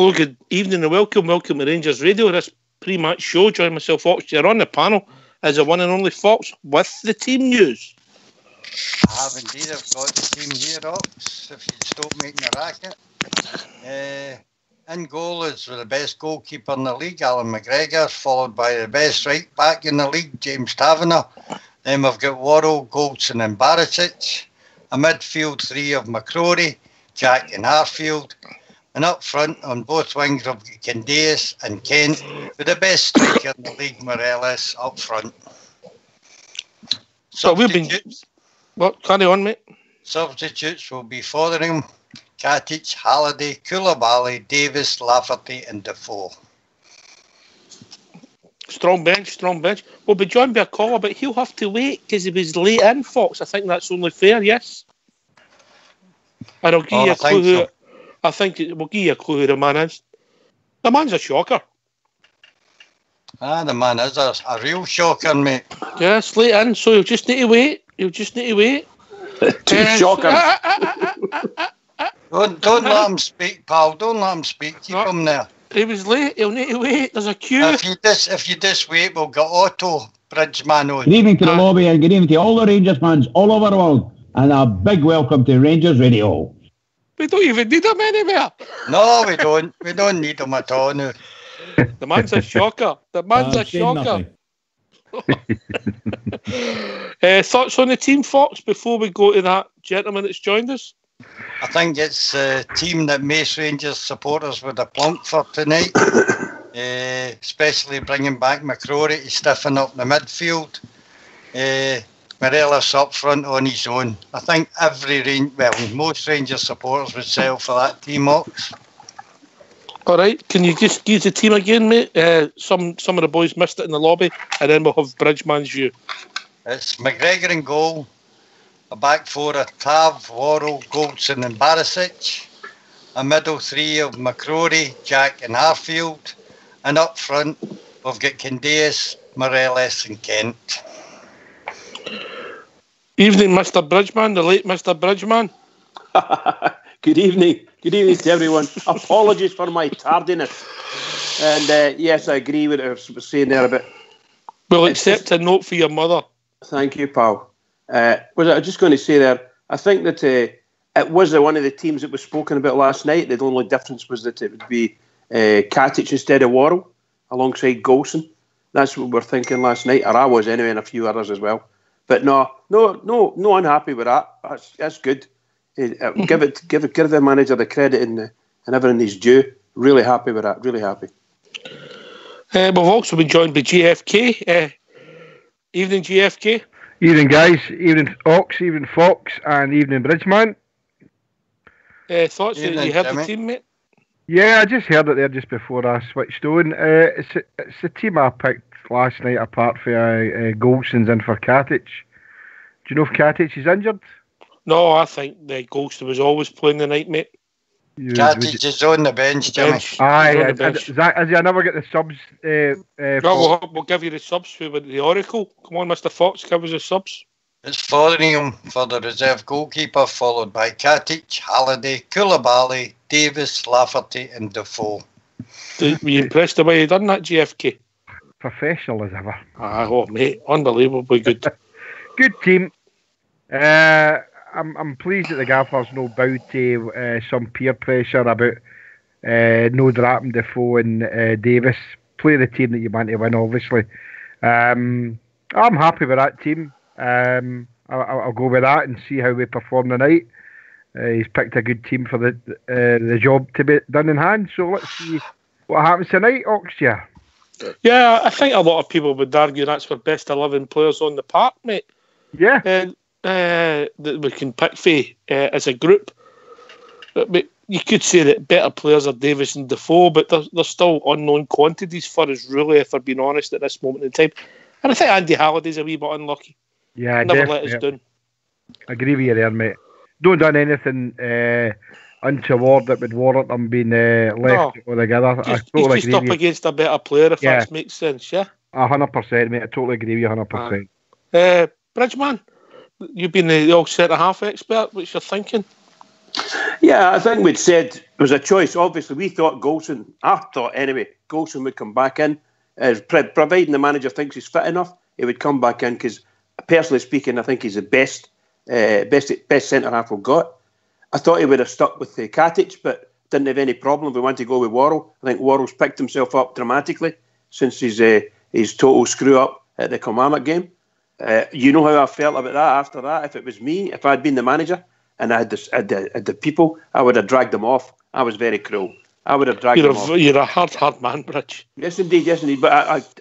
Hello, good evening and welcome to Rangers Radio. This pre-match show, join myself, Fox, here on the panel as the one and only Fox with the team news. I have indeed. I've got the team here, Ox, if you'd stop making a racket. In goal is the best goalkeeper in the league, Alan McGregor, followed by the best right back in the league, James Taverner. Then we've got Worrell, Goldson and Barisic. A midfield three of McCrory, Jack and Harfield. And up front on both wings we've got Candace and Kent, with the best striker in the league, Morelos, up front. So we've been... What? Carry on, mate. Substitutes will be Fotheringham, Katic, Halliday, Koulibaly, Davis, Lafferty and Defoe. Strong bench. We'll be joined by a caller, but he'll have to wait because he was late in, Fox. I think that's only fair, yes? And I'll give you a clue who... I think we'll give you a clue who the man is. The man's a shocker. The man is a real shocker, mate. Yes, late in, so you'll just need to wait. Too shocker. Don't let him speak, pal. Don't let him speak. Keep him there. He was late. He'll need to wait. There's a queue. If you just wait, we'll get Otto Bridgeman on. Good evening to the lobby and good evening to all the Rangers fans all over the world. And a big welcome to Rangers Radio. We don't even need him anywhere. No, we don't. We don't need him at all now. The man's a shocker. Thoughts on the team, Fox, before we go to that gentleman that's joined us? I think it's a team that most Rangers supporters would have plunked for tonight, especially bringing back McCrory to stiffen up the midfield. Morelos up front on his own. I think most Rangers supporters would settle for that team, Ox. All right, can you just give the team again, mate? Some of the boys missed it in the lobby, and then we'll have Bridgeman's view. It's McGregor in goal, a back four of Tav, Worrell, Goldson and Barisic, a middle three of McCrory, Jack and Harfield, and up front we've got Candace, Morelos and Kent. Evening, Mr. Bridgeman, the late Mr. Bridgeman. Good evening to everyone. Apologies for my tardiness. And yes, I agree with what I was saying there a bit. We'll accept a note for your mother. Thank you, pal. I was just going to say there, I think that it was one of the teams that was spoken about last night. The only difference was that it would be Katic instead of Worrell, alongside Goldson. That's what we were thinking last night, or I was anyway, and a few others as well. But no, unhappy with that. That's good. Give the manager the credit and everything he's due. Really happy with that. Really happy. We've also been joined by GFK. Evening, GFK. Evening, guys. Evening, Ox. Evening, Fox. And evening, Bridgeman. Thoughts that you heard the team, mate? Yeah, I just heard it there just before I switched on. It's the team I picked last night, apart from Goldson's in for Katic. Do you know if Katic is injured? No, I think the Goldson was always playing the night, mate. Katic is on the bench, Jimmy. Aye, has he never get the subs? We'll give you the subs for the Oracle. Come on, Mr. Fox, give us the subs. It's Fotheringham for the reserve goalkeeper, followed by Katic, Halliday, Koulibaly, Davis, Lafferty and Defoe. Were you impressed the way he done that, GFK? Professional as ever. Oh, mate, unbelievably good. Good team. I'm pleased that the gaffer's no bow to some peer pressure about no dropping Defoe and Davis. Play the team that you want to win, obviously. I'm happy with that team. I'll go with that and see how we perform tonight. He's picked a good team for the job to be done in hand. So let's see what happens tonight, Oxia. Yeah, I think a lot of people would argue that's for best 11 players on the park, mate. Yeah. That we can pick for as a group. But you could say that better players are Davis and Defoe, but they're still unknown quantities for us, really, if we're being honest at this moment in time. And I think Andy Halliday's a wee bit unlucky. Yeah, never let us down. I agree with you there, mate. Don't done anything untoward that would warrant them being left altogether. I totally agree. Just up against a better player, if that makes sense, yeah? 100%, mate. I totally agree with you, 100%. Bridgeman, you've been the all centre half expert. What's your thinking? Yeah, I think we'd said it was a choice. Obviously, we thought Golson, Golson would come back in. Providing the manager thinks he's fit enough, he would come back in because, personally speaking, I think he's the best centre-half we've got. I thought he would have stuck with Katic, but didn't have any problem. We wanted to go with Worrell. I think Worrell's picked himself up dramatically since his total screw-up at the Kilmarnock game. You know how I felt about that after that. If it was me, if I'd been the manager, and I had the people, I would have dragged them off. I was very cruel. I would have dragged them off. You're a hard man, Bridge. Yes, indeed. But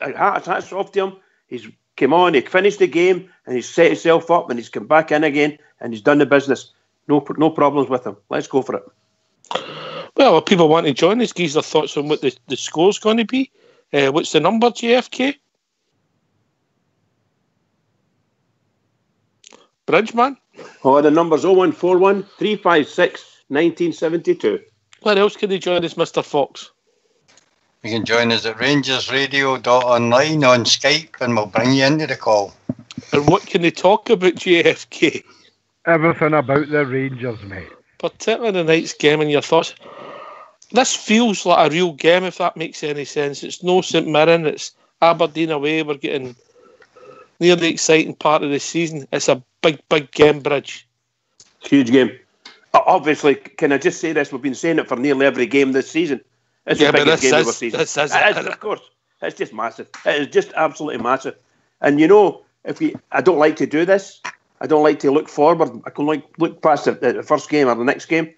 hats off to him. He's came on, he finished the game, and he's set himself up, and he's come back in again, and he's done the business. No problems with him. Let's go for it. Well, if people want to join us, give their thoughts on what the score's going to be. What's the number, JFK? Bridgeman? Oh, the number's 0141 356 1972. Where else can they join us, Mr. Fox? You can join us at rangersradio.online on Skype, and we'll bring you into the call. And what can they talk about, JFK? Everything about the Rangers, mate. Particularly the night's game and your thoughts. This feels like a real game, if that makes any sense. It's no St Mirren, it's Aberdeen away. We're getting near the exciting part of the season. It's a big game, Bridge. Huge game. Obviously, can I just say this? We've been saying it for nearly every game this season. It's the biggest game of the season. This is it is, of course. It's just massive. It is just absolutely massive. And you know, I don't like to do this. I don't like to look forward. I can look past the first game or the next game.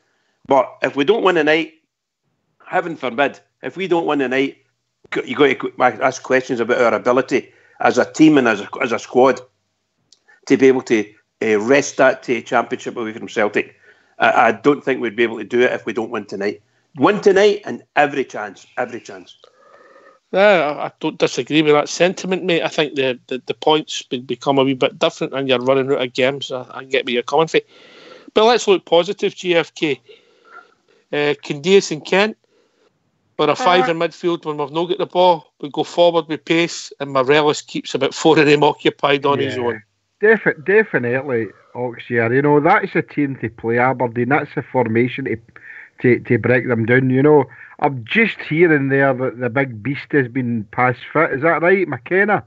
But if we don't win tonight, heaven forbid, if we don't win tonight, you got to ask questions about our ability as a team and as a squad to be able to wrest that championship away from Celtic. I don't think we'd be able to do it if we don't win tonight. Win tonight and every chance. Yeah, I don't disagree with that sentiment, mate. I think the points become a wee bit different and you're running out of games. I get where you're coming from. But let's look positive, GFK. Candias and Kent. We're a five in midfield when we've not got the ball. We go forward with pace, and Morelos keeps about four of them occupied on his own. Definitely, Oxyar. You know, that's a team to play Aberdeen. That's a formation to break them down. You know, I'm just hearing there that the big beast has been past fit. Is that right, McKenna?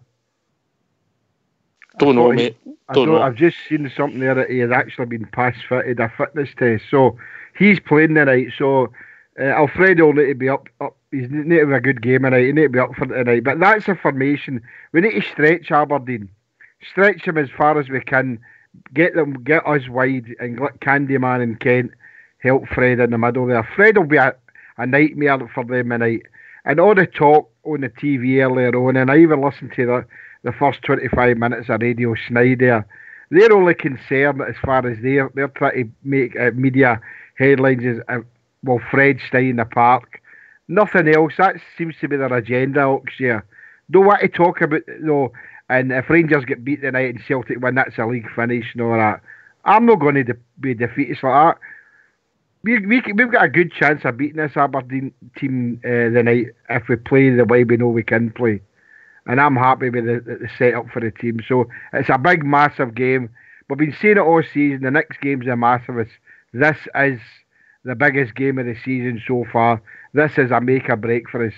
Don't know, mate. Don't know. I've just seen something there that he has actually been past fitted, a fitness test. So he's playing tonight. So Alfredo will need to be up. He need to have a good game tonight. He need to be up for tonight. But that's a formation. We need to stretch Aberdeen. Stretch them as far as we can. Get us wide, and let Candyman and Kent help Fred in the middle there. Fred will be a nightmare for them tonight. And all the talk on the TV earlier on, and I even listened to the first 25 minutes of Radio Snyder. Their only concern, as far as they're trying to make media headlines, is Fred stay in the park. Nothing else. That seems to be their agenda, Oxyar. Don't want to talk about though. And if Rangers get beat tonight and Celtic win, that's a league finish and all that. I'm not going to be defeated like that. We've got a good chance of beating this Aberdeen team tonight if we play the way we know we can play. And I'm happy with the setup for the team. So it's a big, massive game. We've been saying it all season. The next game's a massive. This is the biggest game of the season so far. This is a make or break for us.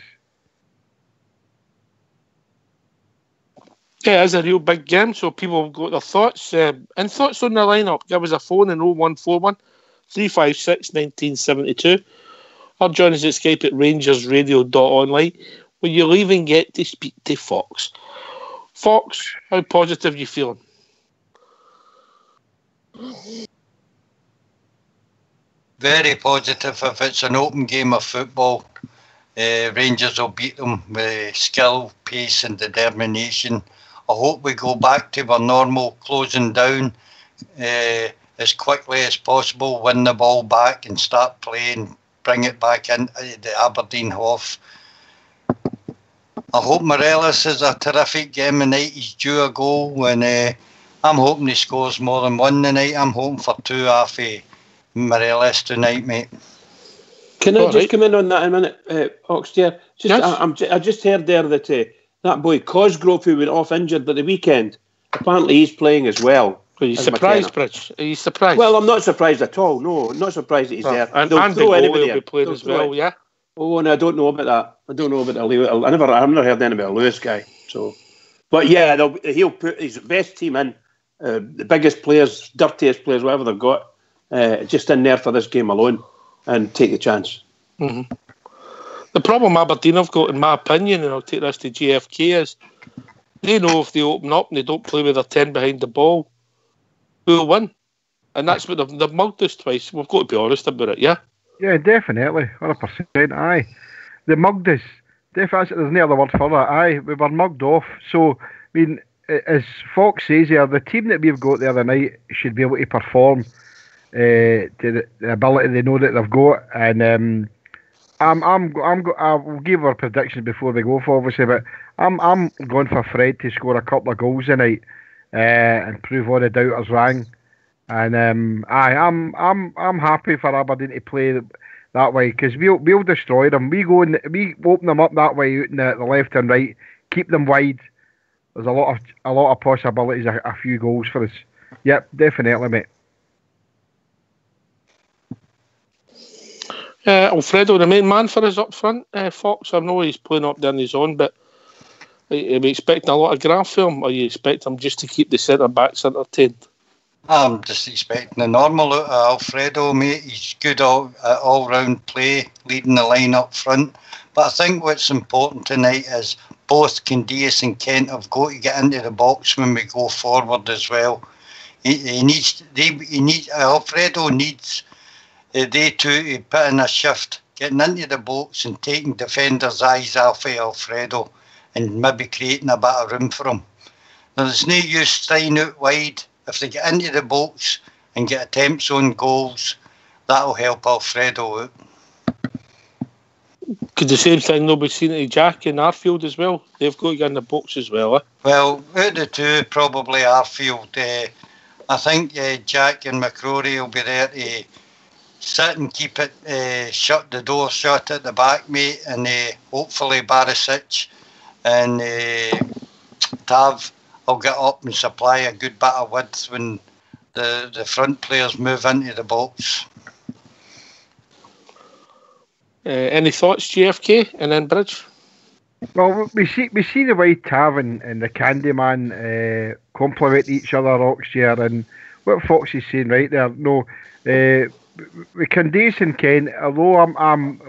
Yeah, it is a real big game, so people have got their thoughts. And thoughts on the lineup. Give us a phone in 0141 356 1972. Or join us at Skype at rangersradio.online, where you'll even get to speak to Fox. Fox, how positive you feeling? Very positive. If it's an open game of football, Rangers will beat them with skill, pace and determination. I hope we go back to our normal closing down as quickly as possible, win the ball back and start playing, bring it back into the Aberdeen half. I hope Morelos has a terrific game tonight. He's due a goal, and I'm hoping he scores more than one tonight. I'm hoping for two off Morelos tonight, mate. Can I just come in on that in a minute, Oxyar? Yes. I just heard there that that boy Cosgrove, who went off injured at the weekend, apparently he's playing as well. Are you surprised, Bridge? Are you surprised? Well, I'm not surprised at all. No, not surprised that he's there. And they'll Andy throw Goldie anybody will be playing as well, yeah? Oh, no, I don't know about that. I don't know about the I've never heard anything about a Lewis guy. So, but yeah, he'll put his best team in, the biggest players, dirtiest players, whatever they've got, just in there for this game alone, and take the chance. Mm-hmm. The problem Aberdeen have got, in my opinion, and I'll take this to GFK, is they know if they open up and they don't play with their 10 behind the ball, who'll win. And that's what they've mugged us twice. We've got to be honest about it, yeah? Yeah, definitely. 100%. Aye. They mugged us. Definitely, there's no other word for that. Aye, we were mugged off. So, I mean, as Fox says here, the team that we've got the other night should be able to perform to the ability they know that they've got. And I'll give our predictions before we go for, obviously, but I'm going for Fred to score a couple of goals tonight and prove all the doubters wrong. And I'm happy for Aberdeen to play that way, because we'll destroy them. We open them up that way out in the left and right, keep them wide. There's a lot of possibilities, a few goals for us. Yep, definitely, mate. Alfredo, the main man for us up front, Fox. I know he's playing up there on his own, but are we expecting a lot of graft for him, or you expect him just to keep the centre backs entertained? I'm just expecting the normal out of Alfredo, mate. He's good at all-round play, leading the line up front. But I think what's important tonight is both Candias and Kent have got to get into the box when we go forward as well. Alfredo needs they two to put in a shift, getting into the box and taking defenders' eyes off of Alfredo and maybe creating a bit of room for him. Now, there's no use staying out wide. If they get into the box and get attempts on goals, that'll help Alfredo out. Could the same thing not be seen to Jack and Arfield as well? They've got to get in the box as well, eh? Well, out of the two, probably Arfield. I think Jack and McCrory will be there to sit and keep it shut, the door shut at the back, mate, and hopefully Barisic and Tav will get up and supply a good bit of width when the front players move into the box. Any thoughts, GFK, and then Bridge? Well, we see the way Tav and the Candyman complement each other last year, and what Fox is saying right there. No, with Candice and Kent, although I'm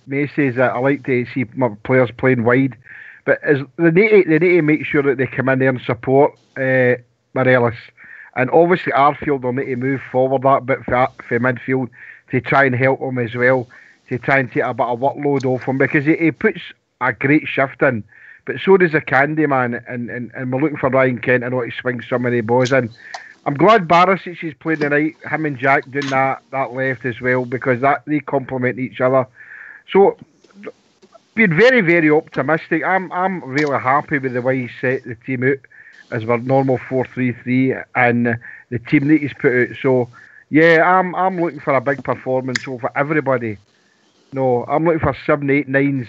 May says that I like to see my players playing wide, but they need to make sure that they come in there and support Morelos, and obviously Arfield will need to move forward that bit for midfield to try and help him as well, to try and take a bit of workload off him, because he puts a great shift in, but so does the Candyman, and we're looking for Ryan Kent. I know he swings so many balls in. I'm glad Barisic is playing tonight, him and Jack doing that left as well, because they complement each other. So, being very, very optimistic, I'm really happy with the way he set the team out as our normal 4-3-3 and the team that he's put out. So, yeah, I'm looking for a big performance over everybody. No, I'm looking for 7, 8, 9s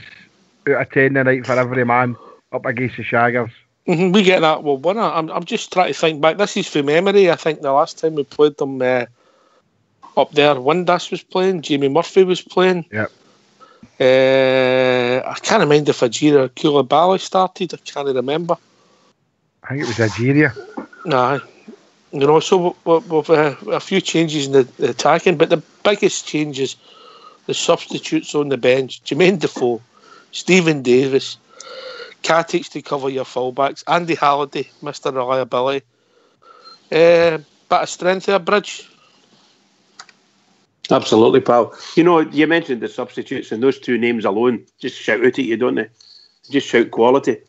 out of 10 tonight for every man up against the Shaggers. Mm-hmm, we get that well winner. I'm just trying to think back. This is from memory. I think the last time we played them up there, Windass was playing, Jamie Murphy was playing. Yep. I can't remember if Ajira Koulibaly started. I can't remember. I think it was Algeria. Nah, so we've a few changes in the attacking, but the biggest change is the substitutes on the bench. Jermaine Defoe, Stephen Davis, Katic to cover your fullbacks, Andy Halliday, Mr. Reliability. Bit of strength there, Bridge. Absolutely, pal. You mentioned the substitutes, and those two names alone just shout out at you, don't they? Just shout quality.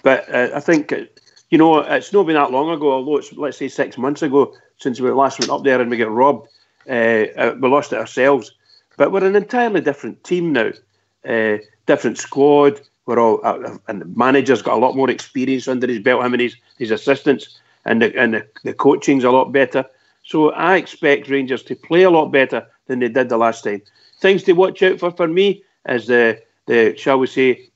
But I think, it's not been that long ago, although it's, let's say, 6 months ago since we last went up there and we got robbed. We lost it ourselves. But we're an entirely different team now. Different squad. We're all, and the manager's got a lot more experience under his belt, him and his assistants, and the coaching's a lot better. So I expect Rangers to play a lot better than they did the last time. Things to watch out for me is the shall we say,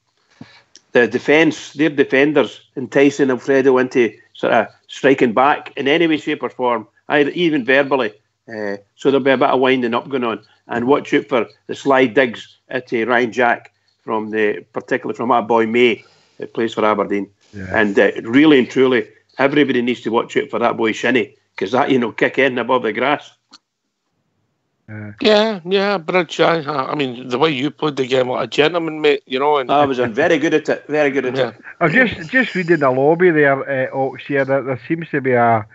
the defence, their defenders enticing Alfredo into sort of striking back in any way, shape or form, either even verbally. So there'll be a bit of winding up going on. And watch out for the sly digs at Ryan Jack, particularly from our boy May, who plays for Aberdeen. Yeah. And really and truly, everybody needs to watch out for that boy Shinnie, because that, kick in above the grass. Yeah, Bridge. I mean, the way you played the game like a gentleman, mate. And I was very good at it. Very good at it. I'm just reading the lobby there, Ox, here. That there seems to be a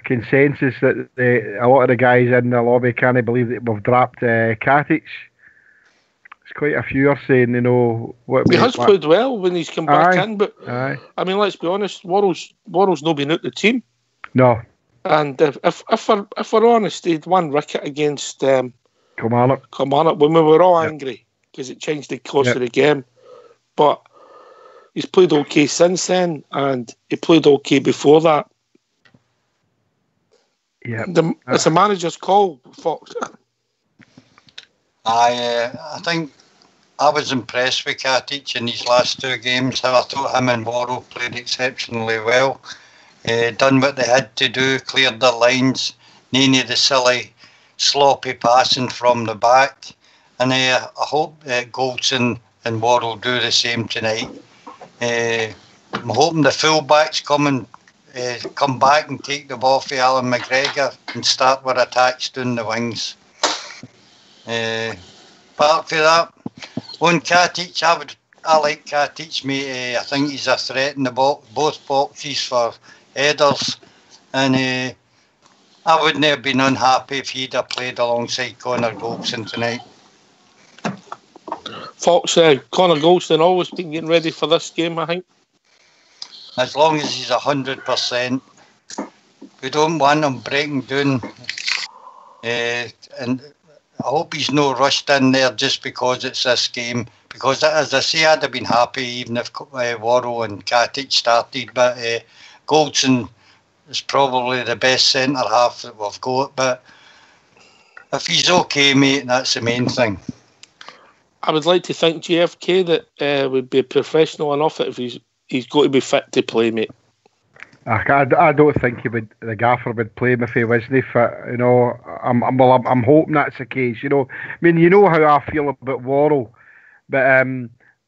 consensus that a lot of the guys in the lobby can't believe that we've dropped Katic. It's quite a few are saying, what he has played well when he's come back in, but I mean, let's be honest, Worrell's not been out the team. No. And if we're honest, he'd won Rickett against Kilmarnock when we were all angry because it changed the course of the game. But he's played okay since then, and he played okay before that. Yeah, it's a manager's call, Fox. I think I was impressed with Katic in his last two games. I thought him and Worrell played exceptionally well. Done what they had to do, cleared their lines, none of the silly, sloppy passing from the back. And I hope Goldson and Worrell do the same tonight. I'm hoping the fullbacks come back and take the ball for Alan McGregor and start with attacks down the wings. Apart from that, on Katic, I like Katic, mate. I think he's a threat in both boxes for headers, and I wouldn't have been unhappy if he'd have played alongside Connor Goldson tonight. Fox, Connor Goldson always been getting ready for this game, I think. As long as he's 100%, we don't want him breaking down. And I hope he's not rushed in there just because it's this game. Because, as I say, I'd have been happy even if Worrell and Katic started, but Goldson is probably the best centre-half that we've got, but if he's okay, mate, that's the main thing. I would like to think JFK that would be professional enough if he's got to be fit to play, mate. I don't think the gaffer would play him if he wasn't fit. I'm hoping that's the case. I mean, how I feel about Worrell, but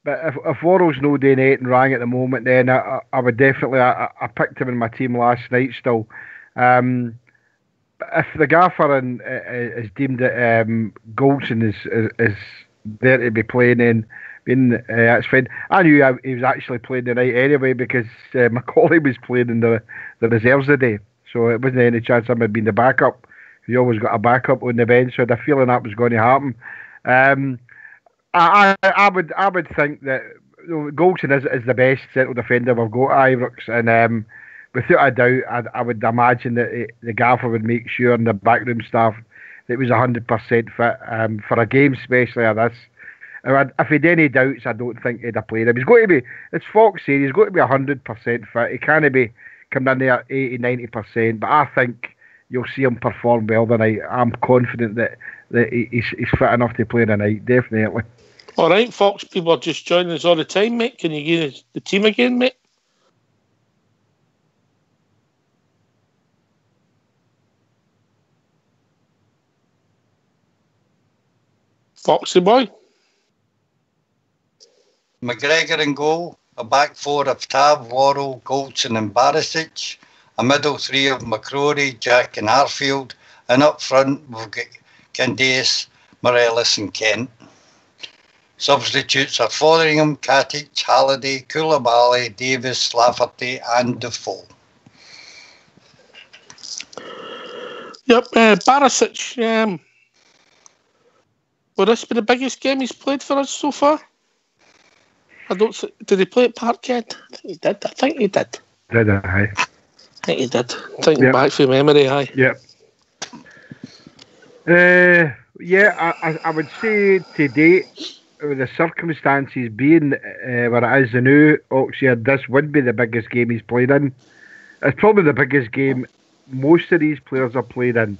if Worrell's no doing anything wrong at the moment, then I would definitely. I picked him in my team last night still. If the gaffer is deemed that Goldson is there to be playing, then that's fine. I knew he was actually playing tonight anyway because Macaulay was playing in the reserves today, so it wasn't any chance him had been the backup. He always got a backup on the bench, so I had a feeling that was going to happen. I would think that Goldson is the best central defender we've got at Ibrox, and without a doubt, I would imagine that the gaffer would make sure in the backroom staff that it was 100% fit for a game, especially like this. If he had any doubts, I don't think he'd have played him. He's got to be, as Fox said, he's got to be 100% fit. He can't be coming in there 80-90%, but I think you'll see him perform well tonight. I'm confident that he's fit enough to play tonight, definitely. All right, Fox, people are just joining us all the time, mate. Can you give us the team again, mate? Foxy boy. McGregor in goal, a back four of Tav, Worrell, Goldson and Barisic, a middle three of McCrory, Jack and Harfield, and up front we've got Candace, Morelos and Kent. Substitutes are Fotheringham, Katic, Halliday, Koulibaly, Davis, Lafferty and Defoe. Yep, Barisic, will this be the biggest game he's played for us so far? Did he play at Parkhead? I think he did. Did I? I think he did. Thinking back from memory, aye. Yep. I would say to date, with the circumstances being where it is now, Oxford, this would be the biggest game he's played in. It's probably the biggest game most of these players have played in,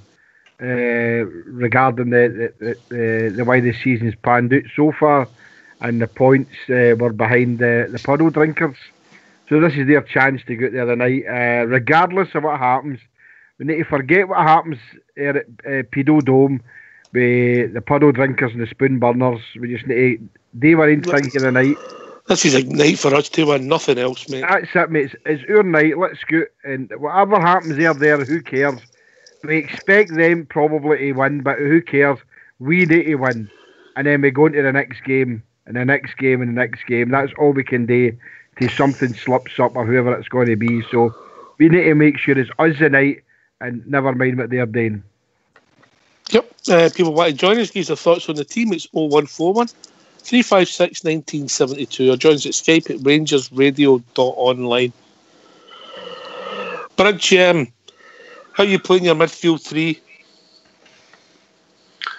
regarding the way the season's panned out so far, and the points were behind the puddle drinkers. So this is their chance to go out there tonight. Regardless of what happens, we need to forget what happens here at Pedo Dome with the puddle drinkers and the spoon burners. We just need to do our own thing here tonight. This is a night for us to win, nothing else, mate. That's it, mate. It's our night. Let's go. And whatever happens there, who cares? We expect them probably to win, but who cares? We need to win. And then we go into the next game, and the next game, and the next game. That's all we can do till something slips up or whoever it's going to be. So we need to make sure it's us tonight and never mind what they're doing. Yep. People want to join us, give their thoughts on the team. It's 0141 356 1972 or join us at Skype at rangersradio.online. Bridge, how are you playing your midfield three?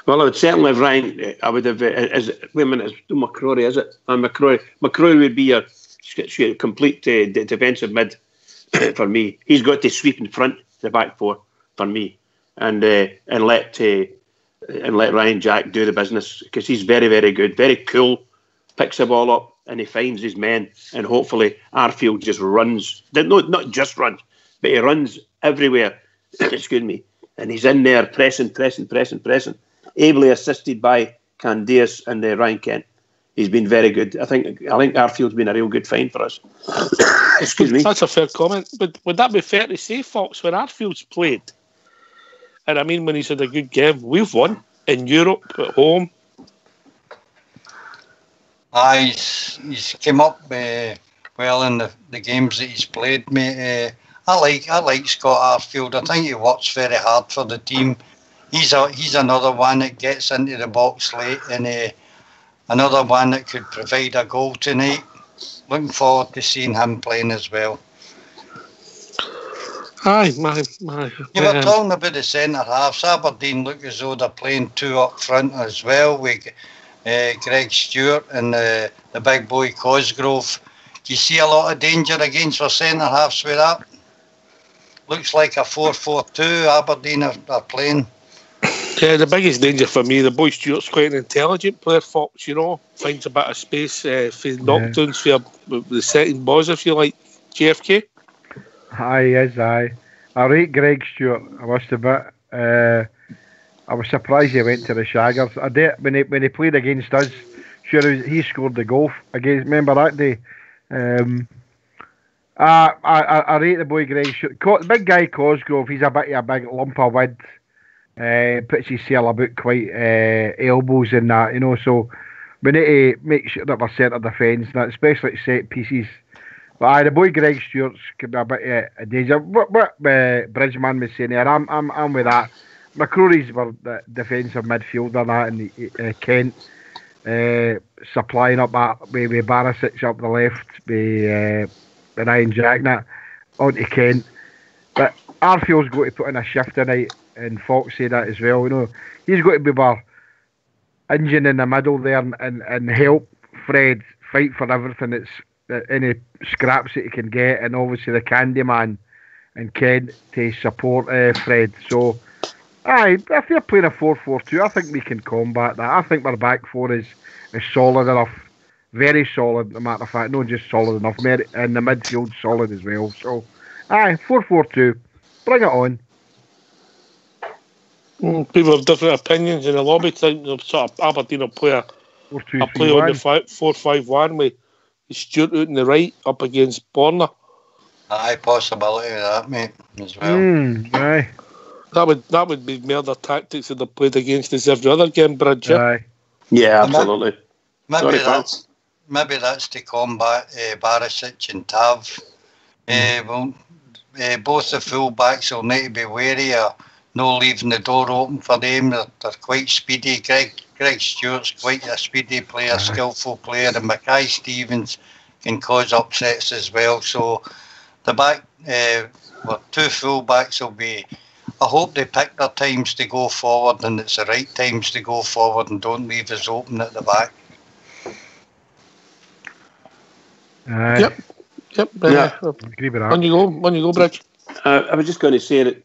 Well, I would certainly have Ryan. I would have. Wait a minute, it's McCrory, is it? McCrory. McCrory would be your complete defensive mid for me. He's got to sweep in front, the back four for me, and let Ryan Jack do the business because he's very, very good, very cool. Picks the ball up and he finds his men, and hopefully Arfield just runs. Not just runs, but he runs everywhere. Excuse me, and he's in there pressing. Ably assisted by Candias and Ryan Kent. He's been very good. I think Arfield's been a real good find for us. Excuse me. That's a fair comment. But would that be fair to say, Fox, when Arfield's played, and I mean when he's had a good game, we've won in Europe at home. He's came up well in the games that he's played, mate. I like Scott Arfield. I think he works very hard for the team. He's another one that gets into the box late, and another one that could provide a goal tonight. Looking forward to seeing him playing as well. Aye, You were talking about the centre halves. Aberdeen look as though they're playing two up front as well with Greg Stewart and the big boy Cosgrove. Do you see a lot of danger against our centre halves with that? Looks like a 4-4-2 Aberdeen are playing. Yeah, the biggest danger for me, the boy Stewart's quite an intelligent player, Fox, finds a bit of space for knockdowns for the setting balls, if you like, JFK. Aye. I rate Greg Stewart, I must admit. I was surprised he went to the Shaggers. I did when he played against us. Sure, he scored the goal against. Remember that day? I rate the boy Greg Stewart. Big guy Cosgrove. He's a big lump of wood. Puts his sail about quite elbows in that, So we need to make sure that we're centre defence, especially at set pieces. But the boy Greg Stewart's could be a bit of danger. What Bridgeman was saying there, I'm with that. McCrory's were the defensive midfielder and Kent supplying up that with Barisic up the left with Ryan Jack onto Kent. But Arfield's got to put in a shift tonight, and Fox said that as well. He's got to be our engine in the middle there and help Fred fight for everything that's any scraps that he can get, and obviously the Candyman and Kent to support Fred. So, if they're playing a 4-4-2, I think we can combat that. I think our back four is solid enough, very solid. As a matter of fact, not just solid enough, and the midfield solid as well. So, 4-4-2, bring it on. People have different opinions in the lobby. Think sort of Aberdeen will play a play on the 4-5-1 with Stewart out on the right up against Borna. Aye, possibility of that, mate, as well. Aye. That would be murder tactics that they played against us every other game, Bridge. Aye. Yeah, absolutely. Maybe that's to combat Barisic and Tav. Both the full-backs will need to be wary of no leaving the door open for them. They're quite speedy. Greg Stewart's quite a speedy player, skillful player, and Mackay Stevens can cause upsets as well. So the back, two full-backs will be... I hope they pick their times to go forward, and it's the right times to go forward, and don't leave us open at the back. Yep. Agree with that. On you go, Bridge. I was just going to say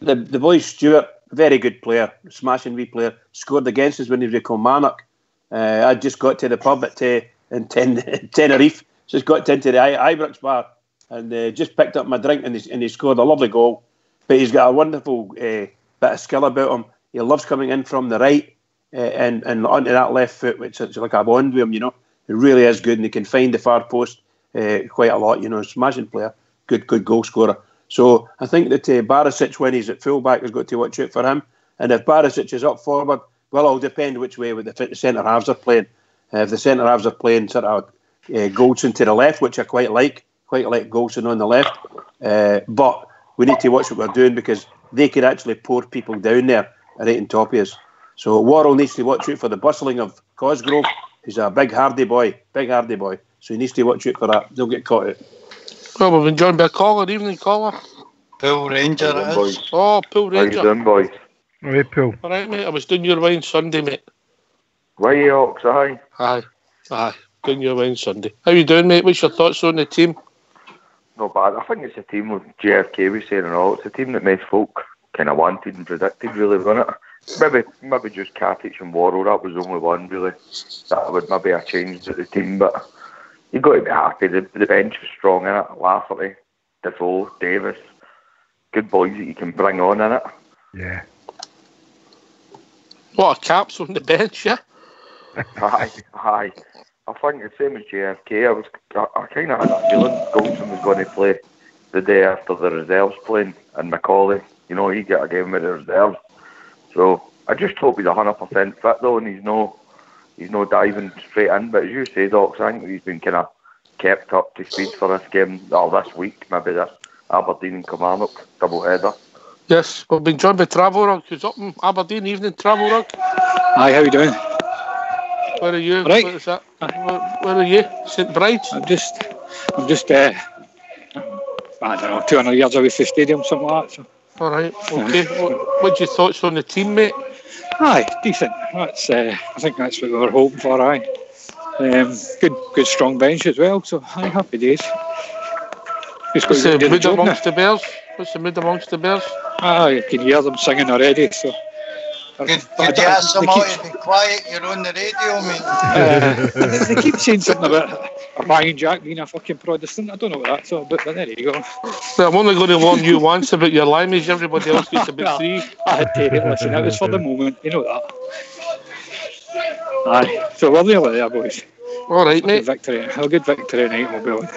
that the boy Stewart, very good player, smashing wee player, scored against us when he was with Kilmarnock. I just got to the pub in Tenerife, just got into the Ibrox bar, and just picked up my drink, and he scored a lovely goal. But he's got a wonderful bit of skill about him. He loves coming in from the right and onto that left foot, which is like a bond with him, you know. He really is good, and he can find the far post quite a lot, you know. Smashing player, good goal scorer. So I think that Barisic, when he's at fullback, has got to watch out for him. And if Barisic is up forward, well, it'll depend which way the centre halves are playing. If the centre halves are playing sort of Goldson to the left, which I quite like Goldson on the left, but we need to watch what we're doing, because they could actually pour people down there right on top of us. So Worrell needs to watch out for the bustling of Cosgrove. He's a big hardy boy. So he needs to watch out for that. They'll get caught out. Well, we've been joined by a caller. Evening, caller. Pool Ranger it is. Oh, Pool Ranger. How you doing, boys? Hey, Pool. All right, mate. I was doing your wine Sunday, mate. Way Ox, aye. Aye. Doing your wine Sunday. How you doing, mate? What's your thoughts on the team? Not bad. I think it's a team with JFK was saying and all. It's a team that most folk kind of wanted and predicted, really, wasn't it? Maybe just Katic and Worrell. That was the only one, really. That would maybe have changed at the team, but you've got to be happy. The bench was strong in it. Lafferty, Defoe, Davis. Good boys that you can bring on in it. Yeah. What a caps on the bench, yeah? Aye. I think the same as JFK. I kind of had a feeling Goldson was going to play the day after the reserves playing, and Macaulay, you know, he got a game with the reserves. So I just hope he's 100% fit though, and he's no diving straight in. But as you say, Doc, I think he's been kind of kept up to speed for this game, or this week, maybe this Aberdeen and Kilmarnock double header. Yes, we've been joined by Travel Rug, who's up in Aberdeen. Evening, Travel Rug. Hi, how you doing? Where are you? Right. What is that? Where are you? St Bride's? I'm just I don't know, 200 yards away from the stadium, something like that. So. All right, okay. What's your thoughts on the team, mate? Aye, decent. That's I think that's what we were hoping for. Aye, good strong bench as well. So aye, happy days. What's the mood amongst the Bears? What's the mood amongst the Bears? Aye, you can hear them singing already. So. Could you ask them all to be quiet? You're on the radio, mate. They keep saying something about Ryan Jack being a fucking Protestant. I don't know what that's all about, but there you go. Well, I'm only going to warn you once about your limeage. Everybody else gets about 3. I had to listen. It was for the moment, you know that. Aye, so we're nearly there, boys. All right, mate. A good victory night we'll be on.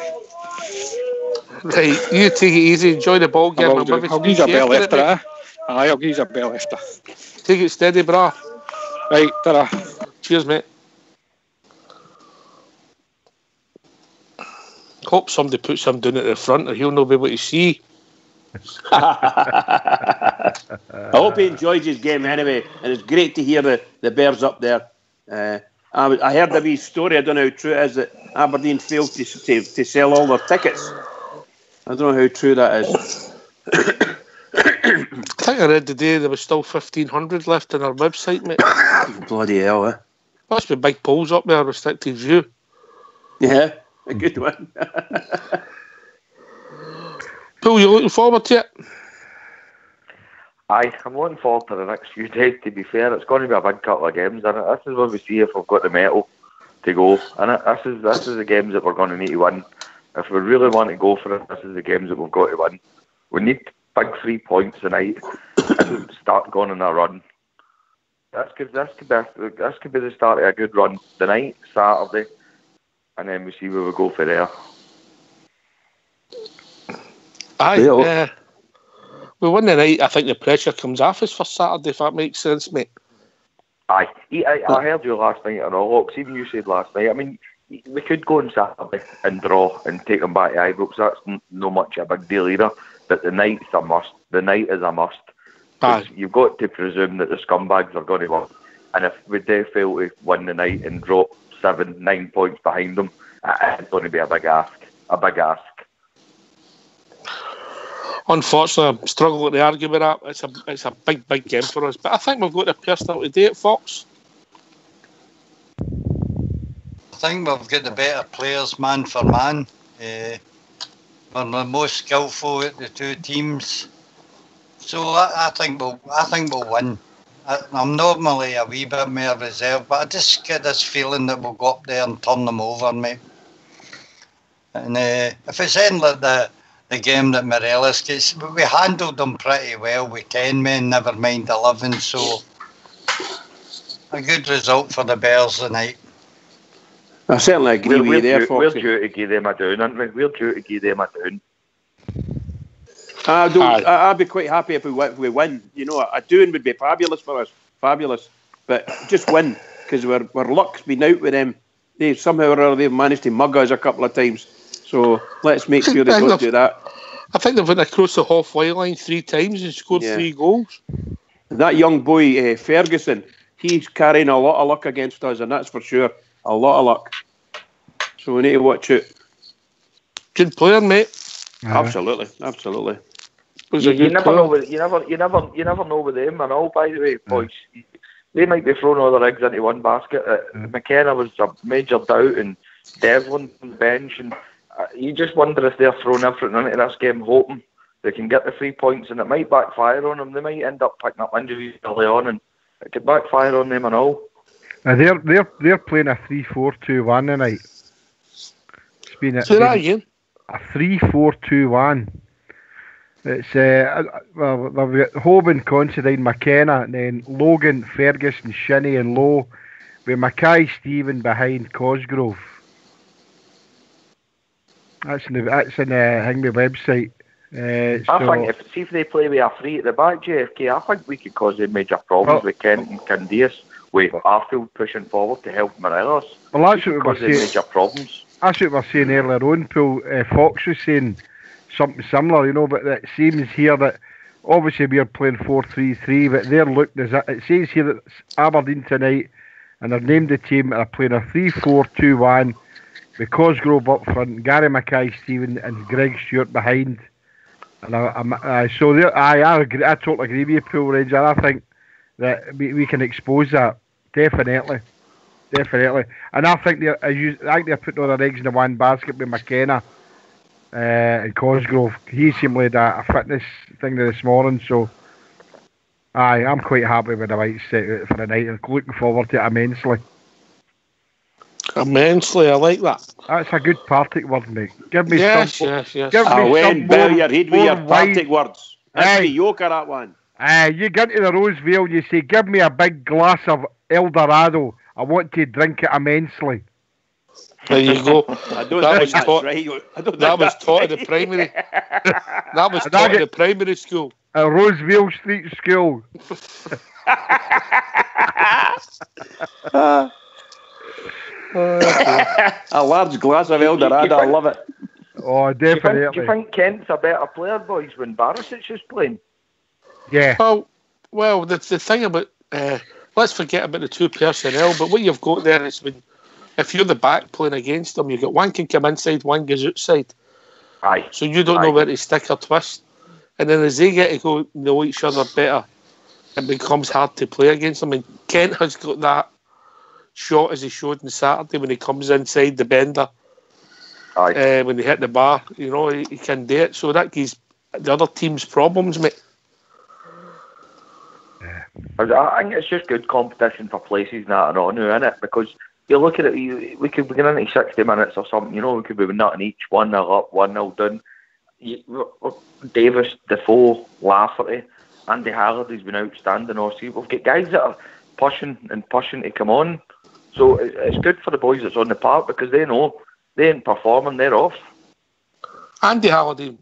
Right, you take it easy. Enjoy the ball game. I'll give you a bell after that. Aye, I'll give you a bell after. Take it steady, brah. Right, ta-ra. Cheers, mate. Hope somebody puts him down at the front or he'll not be able to see. I hope he enjoys his game anyway, and it's great to hear the Bears up there. I heard a wee story, I don't know how true it is, that Aberdeen failed to sell all their tickets. I don't know how true that is. I think I read today there was still 1,500 left on our website, mate. Bloody hell, eh? Must be big polls up there, restricted view. Yeah, a good one. Paul, you looking forward to it? Aye, I'm looking forward to the next few days, to be fair. It's going to be a big couple of games, isn't it? This is where we see if we've got the metal to go, innit? This is the games that we're going to need to win. If we really want to go for it, this is the games that we've got to win. We need big 3 points tonight and start going on a run. This could be the start of a good run tonight, Saturday, and then we see where we go for there. Aye, we win the night. I think the pressure comes off us for Saturday, if that makes sense, mate. Aye, I heard you last night on all Hawks. Even you said last night. I mean, we could go on Saturday and draw and take them back to Ibrox. That's no much a big deal either. But the night's a must. The night is a must. You've got to presume that the scumbags are going to win. And if we do fail to win the night and drop 7-9 points behind them, it's going to be a big ask. Unfortunately, I'm struggling to argue with that. It's a big game for us. But I think we've got the personnel to do it, Fox. I think we've got the better players, man for man. We're the most skillful at the two teams. So I think we'll win. I'm normally a wee bit more reserved, but I just get this feeling that we'll go up there and turn them over, mate. And if it's anything like the game that Morelos gets, we handled them pretty well with 10 men, never mind 11. So a good result for the Bears tonight. I certainly agree with you there, Foxy. We're due to give them a down, aren't we? We're due to give them a down. I'd be quite happy if we win. You know, a doing would be fabulous for us. Fabulous. But just win, because our luck's been out with them. They somehow or other they've managed to mug us a couple of times. So let's make sure they don't do that. I think they've went across the halfway line 3 times and scored 3 goals. That young boy, Ferguson, he's carrying a lot of luck against us, and that's for sure. A lot of luck. So we need to watch it. Good player, mate. Absolutely. You never know with them and all, by the way, boys. They might be throwing all their eggs into one basket. McKenna was a major doubt, and Devlin on the bench, and you just wonder if they're throwing everything into this game, hoping they can get the 3 points, and it might backfire on them. They might end up picking up injuries early on, and it could backfire on them and all. They're playing a 3-4-2-1 tonight. It's been say that again. A 3-4-2-1. It's well, they've got Hoban, Considine, McKenna, and then Logan, Ferguson, Shinnie, and Lowe, with Mackay Stephen behind Cosgrove. That's in the Hingby website. I think if they play with a 3 at the back, JFK, I think we could cause them major problems with Kent and Candias, with Arfield pushing forward to help Morelos. Well, that's what we're saying. Major problems. That's what we were saying earlier on, Paul. Fox was saying something similar, you know, but it seems here that obviously we're playing 4-3-3, but they're looking as it says here that Aberdeen tonight, and they've named the team, are playing a 3-4-2-1 with Cosgrove up front, Gary Mackay Stephen, and Greg Stewart behind. And I agree. I totally agree with you, Paul Ranger. I think that we can expose that definitely. And I think they're putting all their eggs in the one basket with McKenna and Cosgrove. He seemed like a fitness thing this morning, so I'm quite happy with the Whites set out for the night and looking forward to it immensely. Immensely, I like that. That's a good Partick word, mate. Give me yes. Give me bow some your head with your Partick words. That's Aye. the yoke of that one. You get into the Roseville, you say, give me a big glass of Eldorado. I want to drink it immensely. There you go. That was taught. That was taught at the primary. That was taught at the primary school. At Roseville Street School. A large glass of Eldorado, I love it. Oh, definitely. Do you think Kent's a better player, boys, when Barisic is playing? Yeah. Well, the thing about let's forget about the 2 personnel. But what you've got there is when if you're the back playing against them, you've got one can come inside, one goes outside. Aye. So you don't know where to stick or twist, and then as they get to go know each other better, it becomes hard to play against them. And Kent has got that shot as he showed on Saturday when he comes inside the bender. Aye. When they hit the bar, you know, he can do it. So that gives the other teams problems, mate. Yeah. I think it's just good competition for places now and on, isn't it? Because you look at it, we could be getting into 60 minutes or something, you know, we could be nothing each, 1-0 up, 1-0 down. Davis, Defoe, Lafferty, Andy Halliday's been outstanding all season. We've got guys that are pushing to come on. So it's good for the boys that's on the park because they know they ain't performing, they're off. Andy Halliday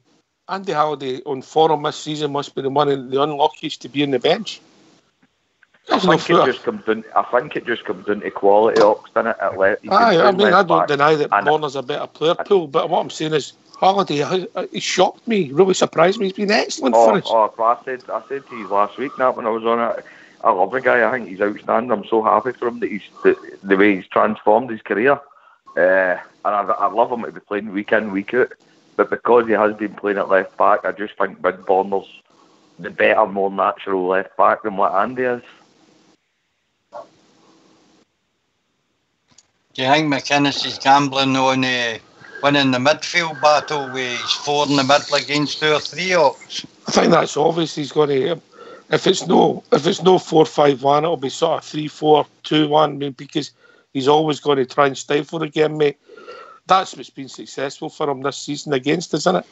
on forum this season must be the one of the unluckiest to be on the bench. I think it just comes down to quality, Ox, doesn't it? I don't deny that Warner's a better player pool, but what I'm saying is Halliday, he shocked me, really surprised me. He's been excellent for us. I said to you last week, Nat, when I was on it, I love the guy. I think he's outstanding. I'm so happy for him that he's the way he's transformed his career. And I love him to be playing week in, week out. But because he has been playing at left back, I just think Big Bonner's the better, more natural left back than what Andy is. Do you think McInnes is gambling on winning the midfield battle with his 4 in the middle against 2 or 3 Ox? I think that's obvious. He's going to. If it's no 4-5-1, it'll be sort of 3-4-2-1. I mean, because he's always going to try and stifle the game, mate. that's what's been successful for him this season against us, isn't it?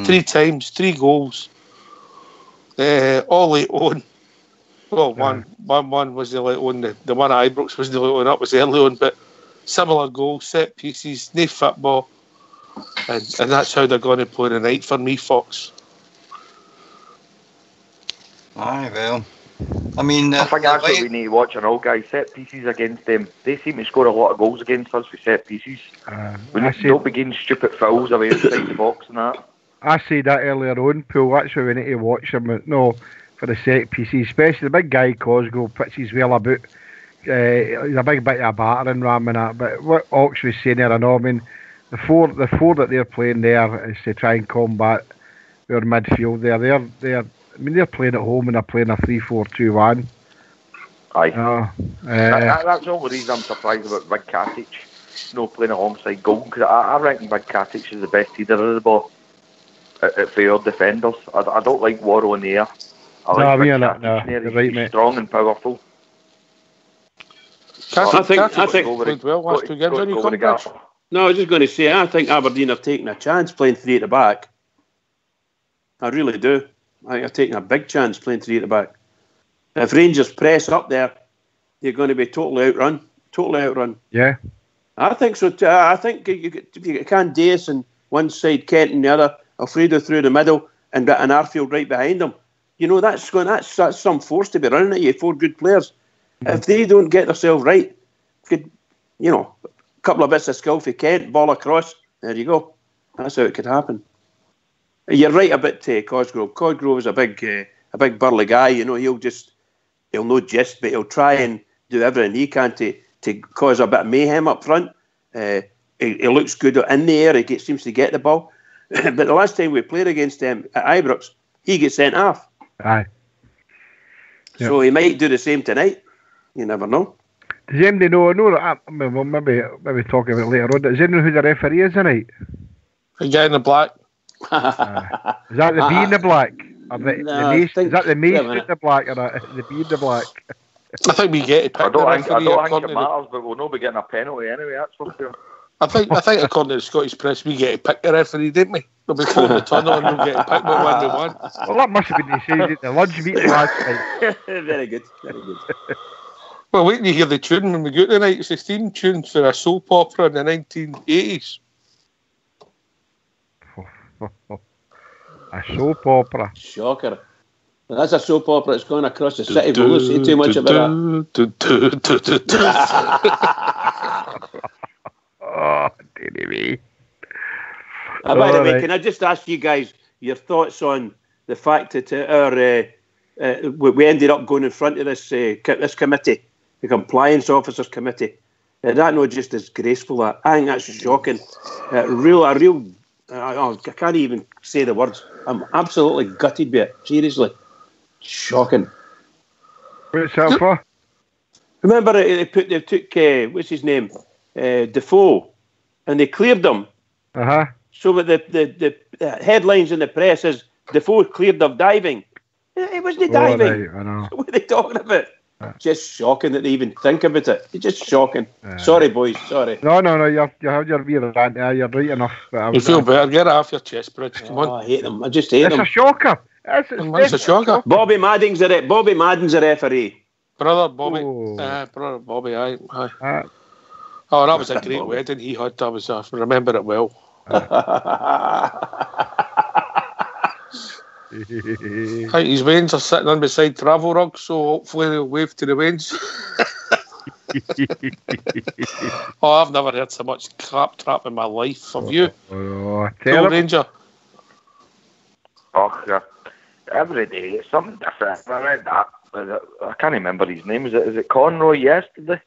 3 times, 3 goals. All late on. Well, one was the late on. The one at Ibrox was the late on. That was early on, but similar goals, set pieces, no football, and that's how they're going to play tonight for me, Fox. Aye, well, I mean, I think that's what we need to watch on all guys. Set pieces against them. They seem to score a lot of goals against us with set pieces. We don't begin stupid fouls away inside the box and that. I said that earlier on, Paul. That's why we need to watch them. No, for the set pieces, especially the big guy Cosgrove pitches well about. He's a big bit of a battering ram and that. But what Ox was saying there, I know. I mean, the four that they're playing there is to try and combat our midfield. They're playing at home and they're playing a 3-4-2-1. Aye. That's the only reason I'm surprised about Big Katic playing alongside goal, because I reckon Big Katic is the best header of the ball for our defenders. I don't like Warrow in the air. I like Big Katic in the air. He's strong and powerful. I think played well last 2 games. No, I was just going to say, I think Aberdeen are taking a chance playing 3 at the back. I really do. I think they're taking a big chance playing 3 at the back. If Rangers press up there, they're going to be totally outrun. Yeah. I think so too. I think you get Candace on one side, Kent on the other, Alfredo through the middle, and Arfield right behind them. You know, that's some force to be running at you, 4 good players. If they don't get themselves right, a couple of bits of skill for Kent, ball across, there you go. That's how it could happen. You're right about Cosgrove. Cosgrove is a big burly guy. You know, he'll not just, but he'll try and do everything he can to cause a bit of mayhem up front. He looks good in the air. He seems to get the ball. But the last time we played against him at Ibrox, he gets sent off. Aye. Yep. So he might do the same tonight. You never know. Does anybody know? Maybe talk about it later on. Does anybody know who the referee is tonight? The guy in the black. Is that the bee in the black? Or is that the mace in the black or the bee in the black? I think we get it. I don't think it matters, but we'll not be getting a penalty anyway. That's for sure. I think according to the Scottish press, we get to pick the referee, didn't we? They'll be floating the tunnel and we'll get to pick what one we want. Well, that must have been decided at the lunch meeting last night. Very good. Well, wait till you hear the tune when we go tonight. It's the theme tune for a soap opera in the 1980s. A soap opera. Shocker. That's a soap opera. It's going across the city. We'll not say too much about that. Oh, dearie me. By the way, can I just ask you guys your thoughts on the fact that we ended up going in front of this committee, the Compliance Officers Committee. That not just as graceful. That I think that's shocking. I can't even say the words. I'm absolutely gutted by it. Seriously, shocking. What's that for? Remember, they took what's his name, Defoe, and they cleared them. So that the headlines in the press is Defoe cleared of diving. It wasn't diving. Right, I know. What are they talking about? Just shocking that they even think about it. It's just shocking. Sorry, boys. Sorry. No. You have your beer rant there. You're right enough. You feel better. Get it off your chest, Bridge. Come on. I hate them. I just hate them. It's a shocker. It's a shocker. Bobby Madden's the referee. Brother Bobby. Brother Bobby. Aye. Oh, that was a great wedding he had. I remember it well. His veins are sitting on beside travel rugs, so hopefully they'll wave to the veins. Oh, I've never heard so much claptrap in my life. Have you? No Ranger. Oh, yeah. Every day it's something different. I read that. I can't remember his name. Is it Conroy yesterday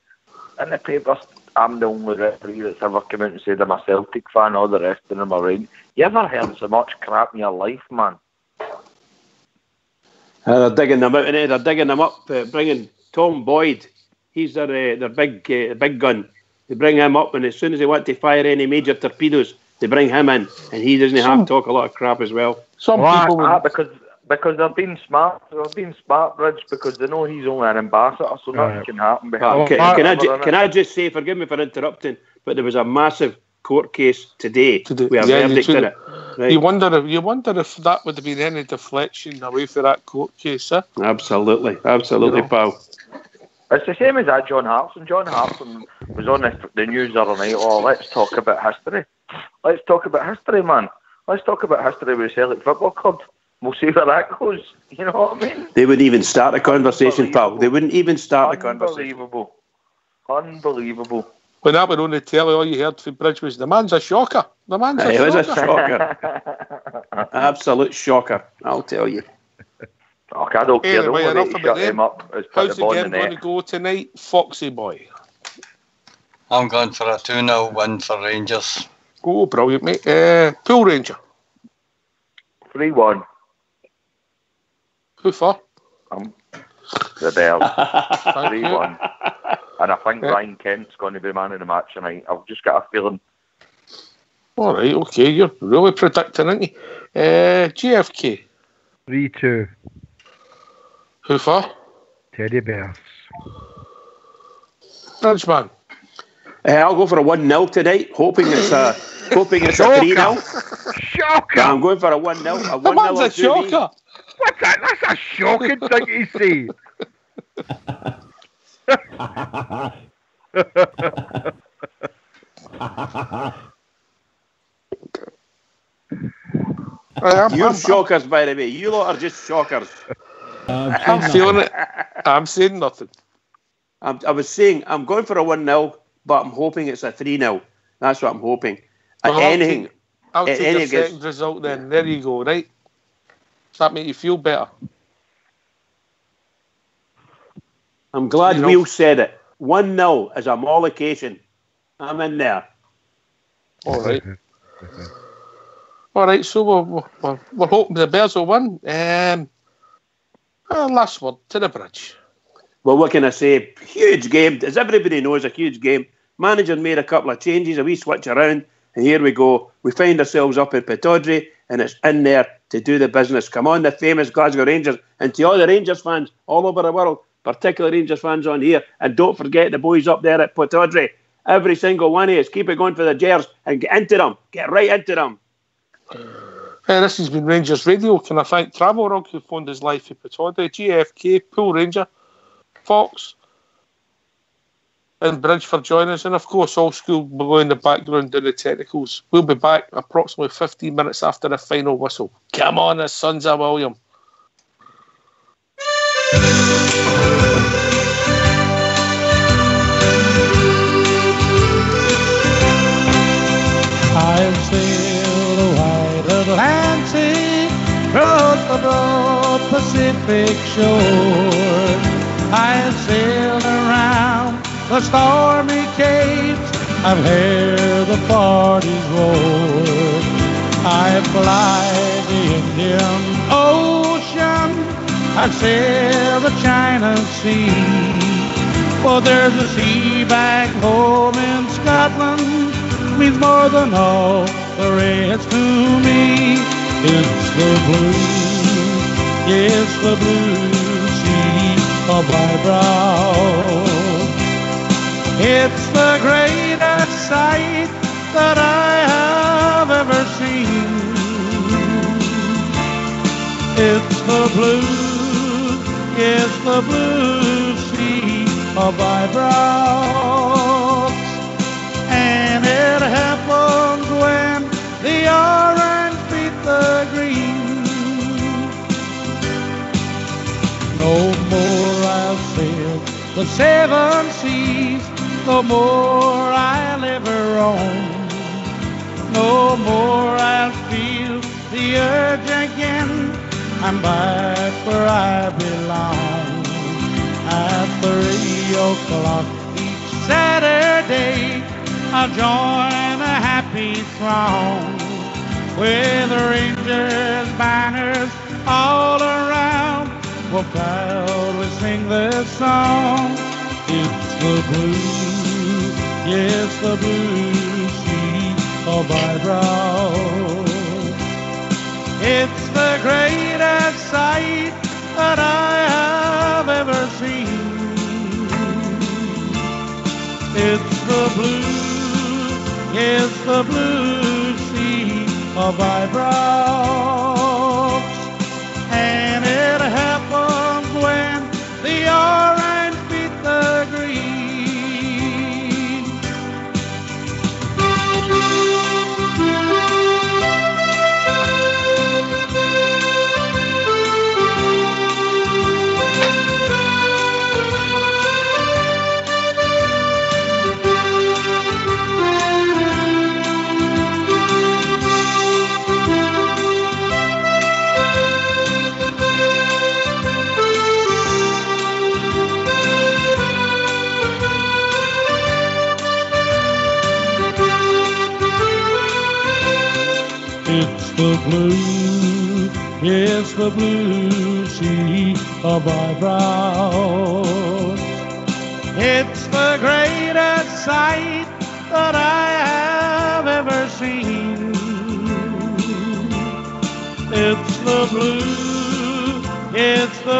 in the papers? I'm the only referee that's ever come out and said I'm a Celtic fan. All the rest of them are right. You ever heard so much crap in your life, man? They're digging them out, and they're digging them up, bringing Tom Boyd. He's their big gun. They bring him up, and as soon as they want to fire any major torpedoes, they bring him in, and he doesn't have to talk a lot of crap as well. Because they're being smart. They're being smart, Bridge, because they know he's only an ambassador, so nothing can happen behind. Can I just say, forgive me for interrupting, but there was a massive court case today. We have Yeah, verdict in it. Right. You wonder if that would have been any deflection away for that court case, huh? Absolutely, pal. It's the same as that John Hartson. John Hartson was on the news the other night. Oh, let's talk about history. Let's talk about history, man. Let's talk about history with Celtic Football Club. We'll see where that goes. You know what I mean? They wouldn't even start a conversation, pal. They wouldn't even start a conversation. Unbelievable. When that were on the telly, all you heard from Bridge was, the man's a shocker. The man's a shocker. It was a shocker. Absolute shocker, I'll tell you. Oh, I don't care. Anyway, Don't enough worry, about shut him up. How's the game going to go tonight, Foxy boy? I'm going for a 2-0 win for Rangers. Oh, brilliant, mate. Pool Ranger. 3-1. Who for? The Bears. 3-1. And I think Ryan Kent's going to be man of the match tonight. I've just got a feeling. All right, okay. You're really predicting, aren't you? GFK. 3-2. Who for? Teddy Bears. Bridgeman. I'll go for a 1-0 tonight, hoping it's a 3-0. Shocker! I'm going for a 1-0. The man's a shocker. What's that? That's a shocking thing to say. You're shockers, by the way. You lot are just shockers. I'm feeling it. I'm saying nothing. I was saying I'm going for a 1-0, but I'm hoping it's a 3-0. That's what I'm hoping. Well, anything. I'll take a second result then. There you go, right? Does that make you feel better? I'm glad Will said it. 1-0 is a mollication. I'm in there. All right. All right, so we're hoping the Bears will win. Last word to the Bridge. Well, what can I say? Huge game. As everybody knows, a huge game. Manager made a couple of changes, a wee switch around, and here we go. We find ourselves up in Pittodrie, and it's in there to do the business. Come on, the famous Glasgow Rangers, and to all the Rangers fans all over the world, particularly Rangers fans on here, and don't forget the boys up there at Pittodrie. Every single one of us, keep it going for the Gers and get into them. Get right into them. This has been Rangers Radio. Can I thank Travel Rug who phoned his life for Pittodrie, GFK, Pool Ranger, Fox, and Bridge for joining us, and of course All School below in the background doing the technicals. We'll be back approximately 15 minutes after the final whistle. Come on, the sons of William. I've sailed the wide Atlantic, across the broad Pacific shore. I've sailed around the stormy capes, I've heard the parties roar. I fly the Indian Ocean, I've sailed the China Sea. But there's a sea back home in Scotland, means more than all the rest to me. It's the blue, yes, the blue sea of my brow. It's the greatest sight that I have ever seen. It's the blue, yes, the blue sea of my brow. And it happens when the orange beat the green. No more I'll sail the seven seas, no more I'll ever roam. No more I'll feel the urge again, I'm back where I belong. At 3 o'clock each Saturday, I'll join a happy throng with Rangers banners all around. We'll proudly sing this song. It's the blue, yes, the blue sea of my brow. It's the greatest sight that I have ever seen. It's the blue, yes, the of Ibrox. And it happens when the orange beat the green. It's the blue, it's the blue sea of Ibrox. It's the greatest sight that I have ever seen. It's the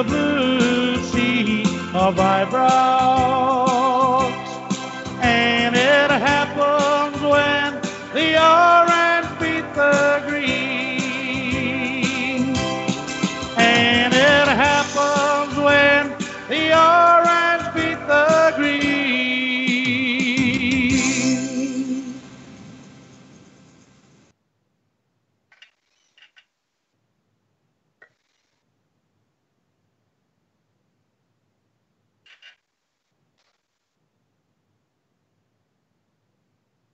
blue sea of Ibrox.